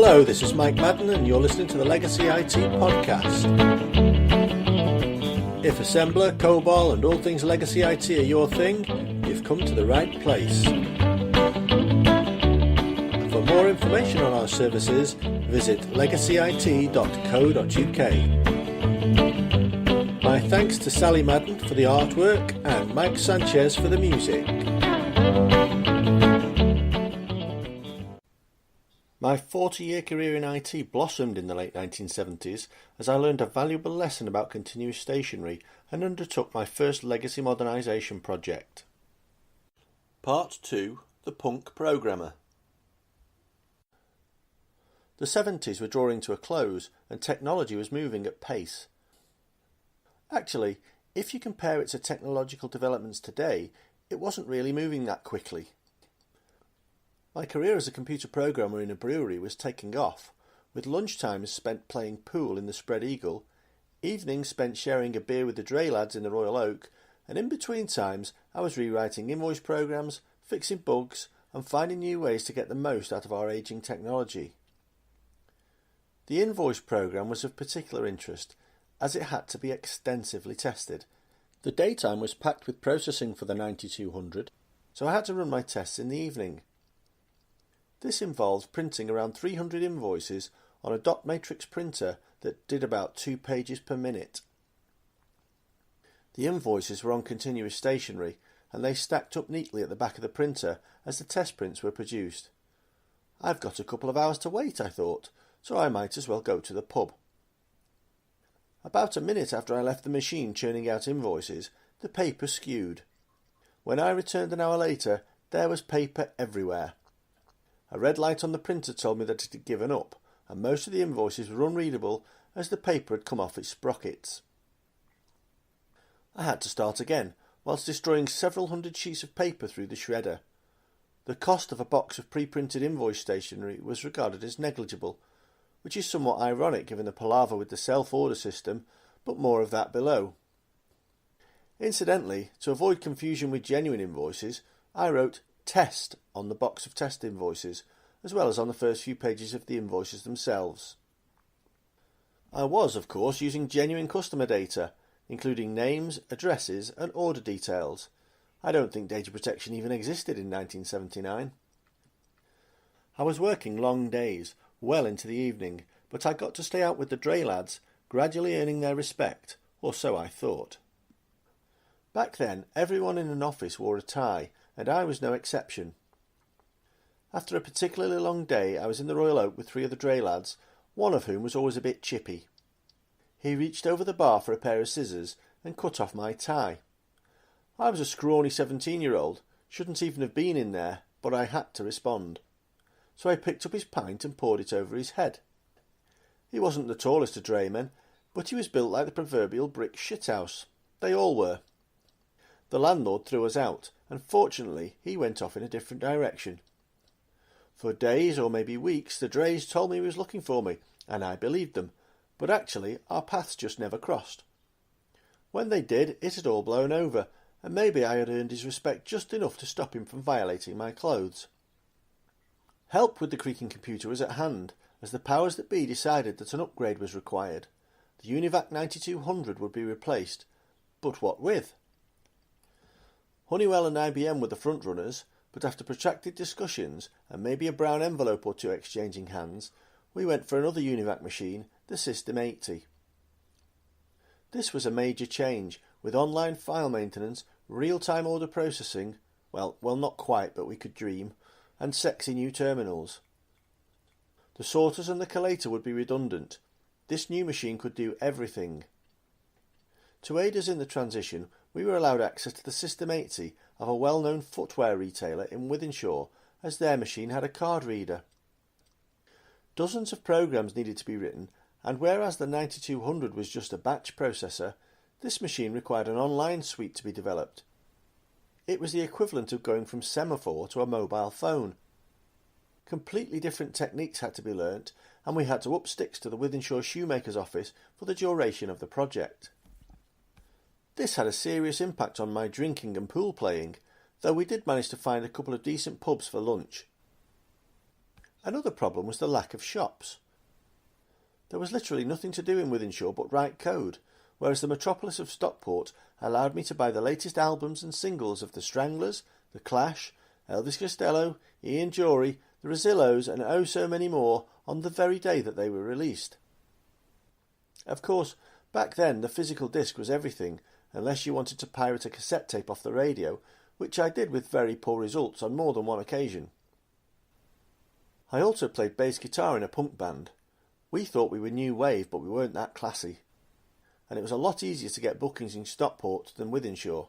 Hello, this is Mike Madden and you're listening to the Legacy IT podcast. If assembler, COBOL and all things Legacy IT are your thing, you've come to the right place. For more information on our services, visit legacyit.co.uk. My thanks to Sally Madden for the artwork and Mike Sanchez for the music. My 40-year career in IT blossomed in the late 1970s as I learned a valuable lesson about continuous stationery and undertook my first legacy modernisation project. Part 2. The Punk Programmer. The 70s were drawing to a close and technology was moving at pace. Actually, if you compare it to technological developments today, it wasn't really moving that quickly. My career as a computer programmer in a brewery was taking off, with lunchtimes spent playing pool in the Spread Eagle, evenings spent sharing a beer with the Dray lads in the Royal Oak, and in between times I was rewriting invoice programs, fixing bugs, and finding new ways to get the most out of our ageing technology. The invoice program was of particular interest, as it had to be extensively tested. The daytime was packed with processing for the 9200, so I had to run my tests in the evening. This involved printing around 300 invoices on a dot matrix printer that did about 2 pages per minute. The invoices were on continuous stationery and they stacked up neatly at the back of the printer as the test prints were produced. I've got a couple of hours to wait, I thought, so I might as well go to the pub. About a minute after I left the machine churning out invoices, the paper skewed. When I returned an hour later, there was paper everywhere. A red light on the printer told me that it had given up, and most of the invoices were unreadable as the paper had come off its sprockets. I had to start again, whilst destroying several hundred sheets of paper through the shredder. The cost of a box of pre-printed invoice stationery was regarded as negligible, which is somewhat ironic given the palaver with the self-order system, but more of that below. Incidentally, to avoid confusion with genuine invoices, I wrote "test" on the box of test invoices, as well as on the first few pages of the invoices themselves. I was, of course, using genuine customer data, including names, addresses and order details. I don't think data protection even existed in 1979. I was working long days, well into the evening, but I got to stay out with the Dray lads, gradually earning their respect, or so I thought. Back then, everyone in an office wore a tie, and I was no exception. After a particularly long day, I was in the Royal Oak with 3 of the Dray lads, one of whom was always a bit chippy. He reached over the bar for a pair of scissors and cut off my tie. I was a scrawny 17-year-old, shouldn't even have been in there, but I had to respond. So I picked up his pint and poured it over his head. He wasn't the tallest of draymen, but he was built like the proverbial brick shithouse. They all were. The landlord threw us out, and fortunately he went off in a different direction. For days or maybe weeks the Drays told me he was looking for me, and I believed them, but actually our paths just never crossed. When they did, it had all blown over, and maybe I had earned his respect just enough to stop him from violating my clothes. Help with the creaking computer was at hand, as the powers that be decided that an upgrade was required. The Univac 9200 would be replaced, but what with? Honeywell and IBM were the front-runners, but after protracted discussions and maybe a brown envelope or two exchanging hands, we went for another Univac machine, the System 80. This was a major change, with online file maintenance, real-time order processing, well not quite, but we could dream, and sexy new terminals. The sorters and the collator would be redundant. This new machine could do everything. To aid us in the transition, we were allowed access to the System 80 of a well-known footwear retailer in Wythenshawe, as their machine had a card reader. Dozens of programs needed to be written, and whereas the 9200 was just a batch processor, this machine required an online suite to be developed. It was the equivalent of going from semaphore to a mobile phone. Completely different techniques had to be learnt, and we had to up sticks to the Wythenshawe shoemaker's office for the duration of the project. This had a serious impact on my drinking and pool playing, though we did manage to find a couple of decent pubs for lunch. Another problem was the lack of shops. There was literally nothing to do in Wythenshawe but write code, whereas the metropolis of Stockport allowed me to buy the latest albums and singles of the Stranglers, the Clash, Elvis Costello, Ian Dury, the Rosillos and oh so many more on the very day that they were released. Of course, back then the physical disc was everything, unless you wanted to pirate a cassette tape off the radio, which I did with very poor results on more than one occasion. I also played bass guitar in a punk band. We thought we were new wave, but we weren't that classy. And it was a lot easier to get bookings in Stockport than Wythenshawe.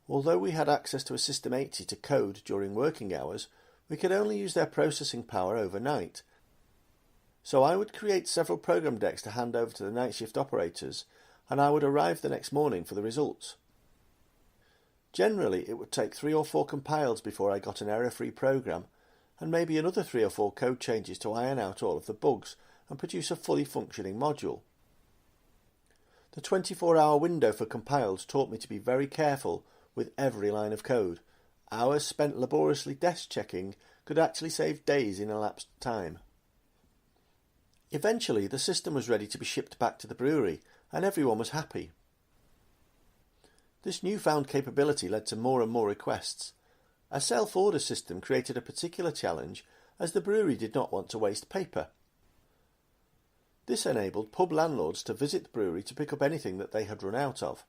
Although we had access to a System 80 to code during working hours, we could only use their processing power overnight. So I would create several program decks to hand over to the night shift operators, and I would arrive the next morning for the results. Generally, it would take 3 or 4 compiles before I got an error-free program, and maybe another 3 or 4 code changes to iron out all of the bugs and produce a fully functioning module. The 24-hour window for compiles taught me to be very careful with every line of code. Hours spent laboriously desk checking could actually save days in elapsed time. Eventually, the system was ready to be shipped back to the brewery, and everyone was happy. This newfound capability led to more and more requests. A self-order system created a particular challenge, as the brewery did not want to waste paper. This enabled pub landlords to visit the brewery to pick up anything that they had run out of.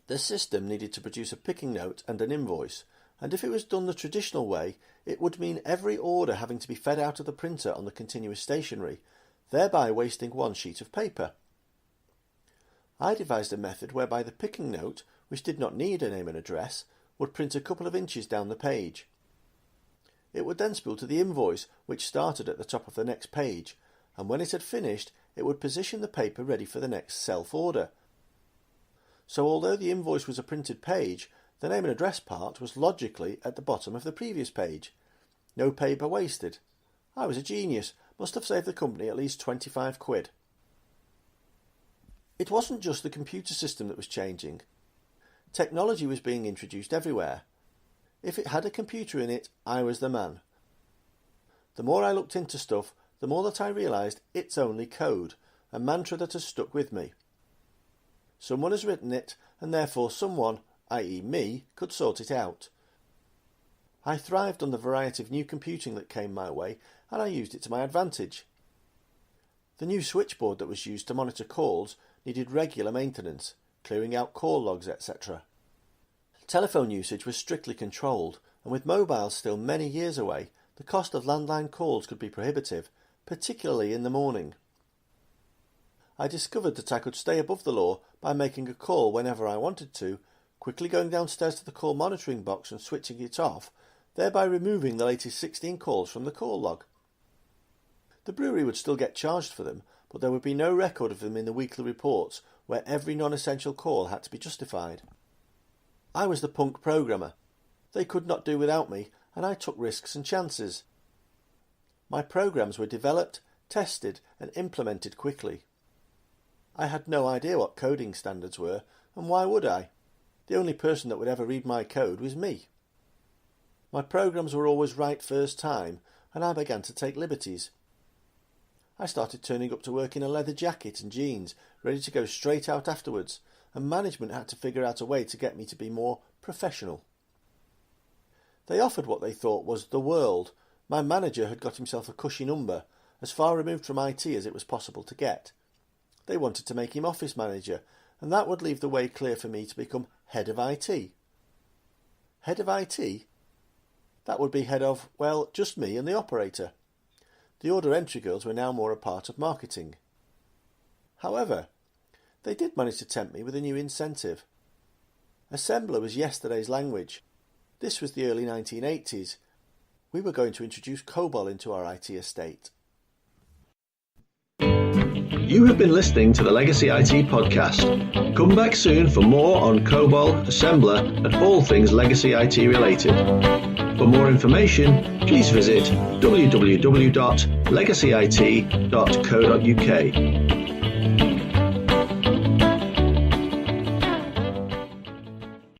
The system needed to produce a picking note and an invoice, and if it was done the traditional way, it would mean every order having to be fed out of the printer on the continuous stationery, thereby wasting one sheet of paper. I devised a method whereby the picking note, which did not need a name and address, would print a couple of inches down the page. It would then spool to the invoice, which started at the top of the next page, and when it had finished, it would position the paper ready for the next self-order. So although the invoice was a printed page, the name and address part was logically at the bottom of the previous page. No paper wasted. I was a genius, must have saved the company at least 25 quid. It wasn't just the computer system that was changing. Technology was being introduced everywhere. If it had a computer in it, I was the man. The more I looked into stuff, the more that I realised it's only code, a mantra that has stuck with me. Someone has written it, and therefore someone, i.e. me, could sort it out. I thrived on the variety of new computing that came my way, and I used it to my advantage. The new switchboard that was used to monitor calls needed regular maintenance, clearing out call logs, etc. Telephone usage was strictly controlled, and with mobiles still many years away, the cost of landline calls could be prohibitive, particularly in the morning. I discovered that I could stay above the law by making a call whenever I wanted to, quickly going downstairs to the call monitoring box and switching it off, thereby removing the latest 16 calls from the call log. The brewery would still get charged for them, but there would be no record of them in the weekly reports where every non-essential call had to be justified. I was the punk programmer. They could not do without me, and I took risks and chances. My programs were developed, tested, and implemented quickly. I had no idea what coding standards were, and why would I? The only person that would ever read my code was me. My programs were always right first time, and I began to take liberties. I started turning up to work in a leather jacket and jeans, ready to go straight out afterwards, and management had to figure out a way to get me to be more professional. They offered what they thought was the world. My manager had got himself a cushy number, as far removed from IT as it was possible to get. They wanted to make him office manager, and that would leave the way clear for me to become head of IT. Head of IT? That would be head of, well, just me and the operator. The order entry girls were now more a part of marketing. However, they did manage to tempt me with a new incentive. Assembler was yesterday's language. This was the early 1980s. We were going to introduce COBOL into our IT estate. You have been listening to the Legacy IT podcast. Come back soon for more on COBOL, Assembler, and all things Legacy IT related. For more information, please visit www.legacyit.co.uk.